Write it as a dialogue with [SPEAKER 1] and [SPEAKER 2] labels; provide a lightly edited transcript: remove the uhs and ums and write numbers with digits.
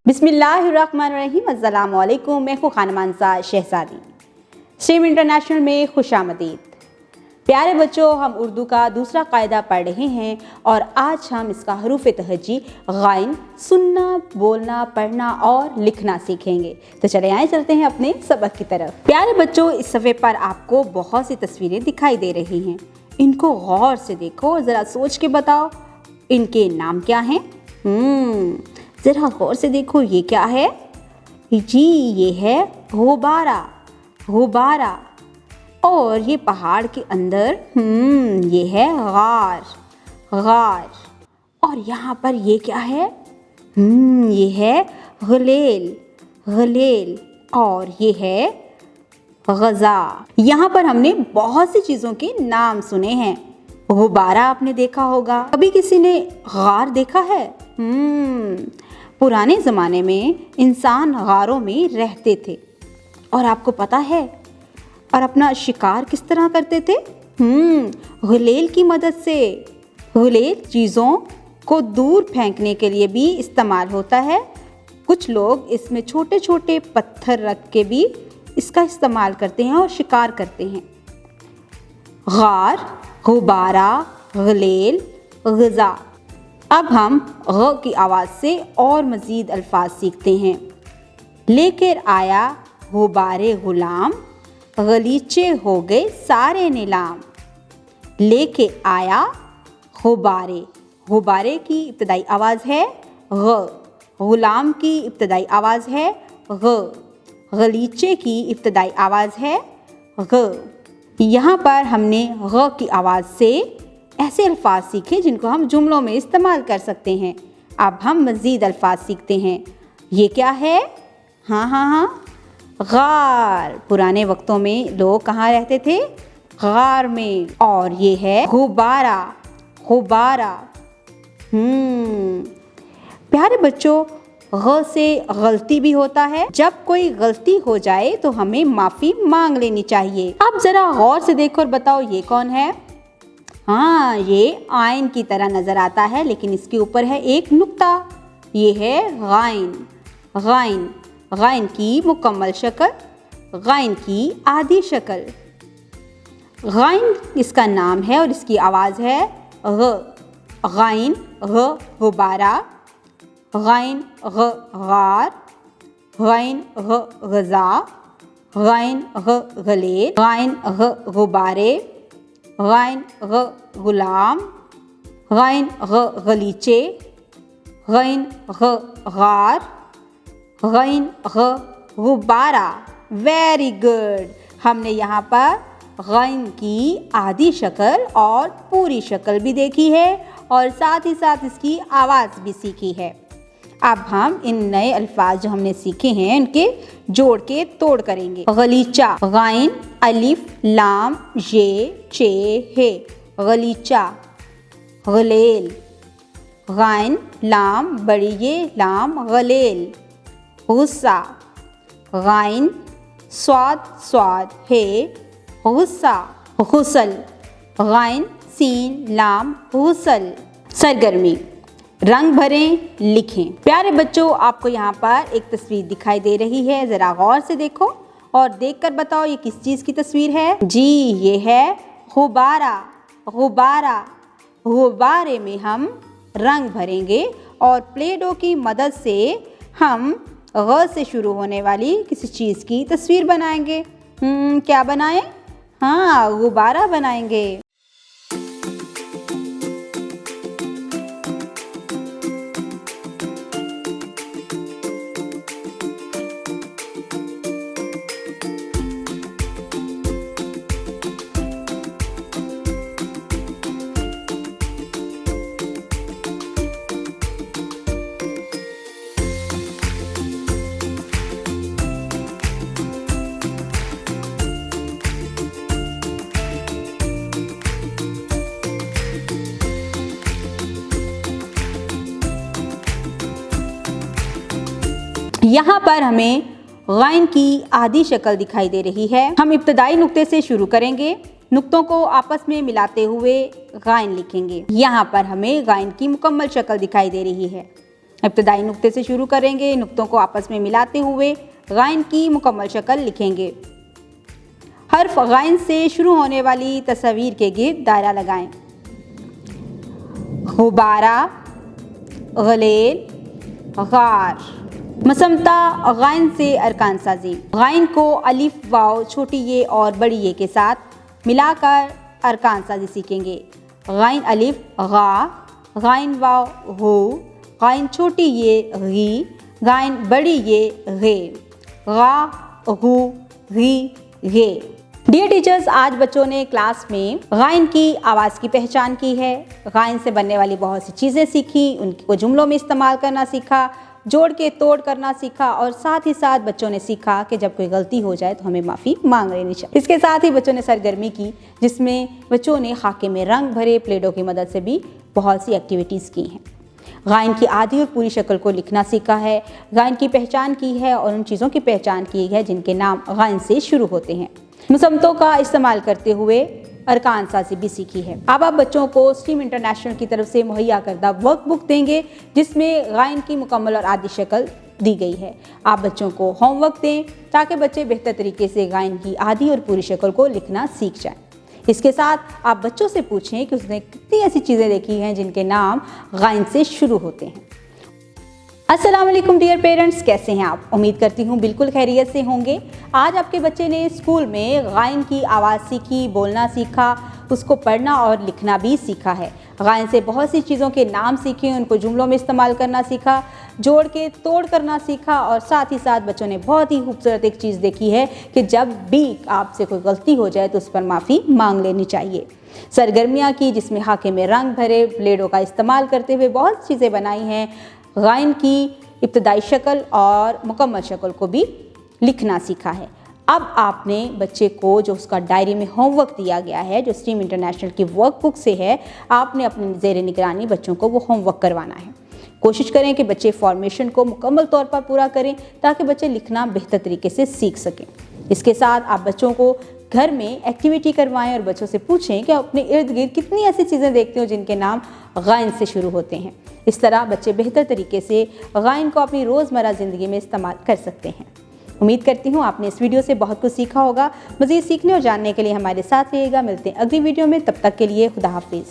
[SPEAKER 1] बिस्मिल्लाहिर्रहमानिर्रहीम। अस्सलाम वालेकुम। मैं हूँ खानम अंसार शहजादी। स्ट्रीम इंटरनेशनल में खुश आमदीद। प्यारे बच्चों, हम उर्दू का दूसरा कायदा पढ़ रहे हैं और आज हम इसका हरूफ तहज्जी गाइन सुनना, बोलना, पढ़ना और लिखना सीखेंगे। तो चले आए चलते हैं अपने सबक की तरफ। प्यारे बच्चों, इस सफ़े पर आपको बहुत सी तस्वीरें दिखाई दे रही हैं। इनको गौर से देखो और ज़रा सोच के बताओ इनके नाम क्या हैं। ज़रा गौर से देखो, ये क्या है जी? ये है गुब्बारा। गुब्बारा। और ये पहाड़ के अंदर ये है गार। गार। और यहाँ पर ये क्या है? ये है गुलेल। गुलेल। और ये है गज़ा। यहाँ पर हमने बहुत सी चीज़ों के नाम सुने हैं। गुब्बारा आपने देखा होगा। कभी किसी ने गार देखा है? पुराने ज़माने में इंसान गारों में रहते थे और आपको पता है, और अपना शिकार किस तरह करते थे? गुलेल की मदद से। गुलेल चीज़ों को दूर फेंकने के लिए भी इस्तेमाल होता है। कुछ लोग इसमें छोटे छोटे पत्थर रख के भी इसका इस्तेमाल करते हैं और शिकार करते हैं। गार, गुब्बारा, गुलेल, गज़ा। अब हम ग की आवाज़ से और मज़ीद अल्फाज सीखते हैं। लेकर आया गुब्बारे गुलाम, गलीचे हो गए सारे नीलाम। लेके आया गुब्बारे। गुब्बारे की इब्तदाई आवाज़ है ग। गुलाम की इब्तदाई आवाज़ है ग। गलीचे की इब्तदाई आवाज़ है ग। यहाँ पर हमने ग की आवाज़ से ऐसे अल्फाज सीखे जिनको हम जुमलों में इस्तेमाल कर सकते हैं। अब हम मज़ीद अल्फाज सीखते हैं। ये क्या है? हाँ, गार। पुराने वक्तों में लोग कहाँ रहते थे? गार में। और ये है गुब्बारा। गुब्बारा। प्यारे बच्चों, ग से गलती भी होता है। जब कोई गलती हो जाए तो हमें माफ़ी मांग लेनी चाहिए। अब ज़रा गौर से देखो और बताओ ये कौन है? हाँ, ये आइन की तरह नज़र आता है, लेकिन इसके ऊपर है एक नुक्ता। ये है गाइन। गाइन। गाइन की मुकम्मल शक्ल, गाइन की आधी शक्ल। गाइन इसका नाम है और इसकी आवाज़ है ग। गाइन ग गुब्बारा, गाइन ग गार, गाइन ग गज़ा, गाइन ग गलेल, गाइन ग गुब्बारे, गाइन ग गुलाम, गाइन ग गलीचे, गाइन ग गार, गाइन ग गुब्बारा। Very good. हमने यहाँ पर गाइन की आधी शक्ल और पूरी शक्ल भी देखी है और साथ ही साथ इसकी आवाज़ भी सीखी है। अब हम इन नए अल्फाज जो हमने सीखे हैं इनके जोड़ के तोड़ करेंगे। गलीचा। गाइन अलिफ लाम ये चे हे। गलीचा। गलेल। गाइन लाम बड़ी ये लाम गलेल। गुस्सा। गाइन स्वाद स्वाद हे गुस्सा। गुसल। गाइन सीन लाम गुसल। सरगर्मी। रंग भरें, लिखें। प्यारे बच्चों, आपको यहाँ पर एक तस्वीर दिखाई दे रही है। ज़रा गौर से देखो और देखकर बताओ ये किस चीज़ की तस्वीर है? जी, ये है गुब्बारा। गुब्बारा। गुब्बारे में हम रंग भरेंगे और प्ले डो की मदद से हम ग से शुरू होने वाली किसी चीज़ की तस्वीर बनाएंगे। क्या बनाएं? हाँ, गुब्बारा बनाएंगे। यहाँ पर हमें गाइन की आधी शक्ल दिखाई दे रही है। हम इब्तदाई नुक्ते से शुरू करेंगे। नुक्तों को आपस में मिलाते हुए गाइन लिखेंगे। यहाँ पर हमें गाइन की मुकम्मल शक्ल दिखाई दे रही है। इब्तदाई नुक्ते से शुरू करेंगे। नुक्तों को आपस में मिलाते हुए गाइन की मुकम्मल शक्ल लिखेंगे। हर्फ गाइन से शुरू होने वाली तस्वीर के गिर्द दायरा लगाएं। गुब्बारा, गलेल, गार। मसमता गाइन से अरकान साजी। गाइन को अलिफ, वाव, छोटी ये और बड़ी ये के साथ मिलाकर अरकान साजी सीखेंगे। गाइन अलिफ गा, गाइन वाव हो, गाइन छोटी ये गी, गाइन बड़ी ये गे, गा, गु, गी, गे। डियर टीचर्स, आज बच्चों ने क्लास में गाइन की आवाज़ की पहचान की है, गाइन से बनने वाली बहुत सी चीज़ें सीखी, उनको जुमलों में इस्तेमाल करना सीखा, जोड़ के तोड़ करना सीखा और साथ ही साथ बच्चों ने सीखा कि जब कोई गलती हो जाए तो हमें माफ़ी मांग लेनी चाहिए। इसके साथ ही बच्चों ने सरगर्मी की जिसमें बच्चों ने खाके में रंग भरे प्लेडों की मदद से भी बहुत सी एक्टिविटीज़ की हैं। गाइन की आधी और पूरी शक्ल को लिखना सीखा है, गाइन की पहचान की है और उन चीज़ों की पहचान की है जिनके नाम गाइन से शुरू होते हैं। मुसम्मतों का इस्तेमाल करते हुए अरकान साजी भी सीखी है। अब आप बच्चों को स्ट्रीम इंटरनेशनल की तरफ से मुहैया करदा वर्कबुक देंगे जिसमें गाइन की मुकम्मल और आधी शक्ल दी गई है। आप बच्चों को होमवर्क दें ताकि बच्चे बेहतर तरीके से गाइन की आधी और पूरी शक्ल को लिखना सीख जाएं। इसके साथ आप बच्चों से पूछें कि उसने कितनी ऐसी चीज़ें देखी हैं जिनके नाम गाइन से शुरू होते हैं। अस्सलाम वालेकुम डियर पेरेंट्स, कैसे हैं आप? उम्मीद करती हूँ बिल्कुल खैरियत से होंगे। आज आपके बच्चे ने स्कूल में गाइन की आवाज़ सीखी, बोलना सीखा, उसको पढ़ना और लिखना भी सीखा है। गाइन से बहुत सी चीज़ों के नाम सीखे, उनको जुमलों में इस्तेमाल करना सीखा, जोड़ के तोड़ करना सीखा और साथ ही साथ बच्चों ने बहुत ही खूबसूरत एक चीज़ देखी है कि जब भी आपसे कोई गलती हो जाए तो उस पर माफ़ी मांग लेनी चाहिए। सरगर्मियाँ की जिसमें खाके में रंग भरे प्लेडों का इस्तेमाल करते हुए बहुत चीज़ें बनाई हैं। गाइन की इब्तदाई शक्ल और मुकम्मल शक्ल को भी लिखना सीखा है। अब आपने बच्चे को जो उसका डायरी में होमवर्क दिया गया है, जो स्ट्रीम इंटरनेशनल की वर्कबुक से है, आपने अपने ज़ेरे निगरानी बच्चों को वो होमवर्क करवाना है। कोशिश करें कि बच्चे फॉर्मेशन को मुकम्मल तौर पर पूरा करें ताकि बच्चे लिखना बेहतर तरीके से सीख सकें। इसके साथ आप बच्चों को घर में एक्टिविटी करवाएं और बच्चों से पूछें कि अपने इर्द गिर्द कितनी ऐसी चीज़ें देखते हो जिनके नाम गाइन से शुरू होते हैं। इस तरह बच्चे बेहतर तरीके से गाइन को अपनी रोज़मर्रा ज़िंदगी में इस्तेमाल कर सकते हैं। उम्मीद करती हूँ आपने इस वीडियो से बहुत कुछ सीखा होगा। मज़ीद सीखने और जानने के लिए हमारे साथ रहिएगा। मिलते हैं अगली वीडियो में, तब तक के लिए खुदा हाफिज़।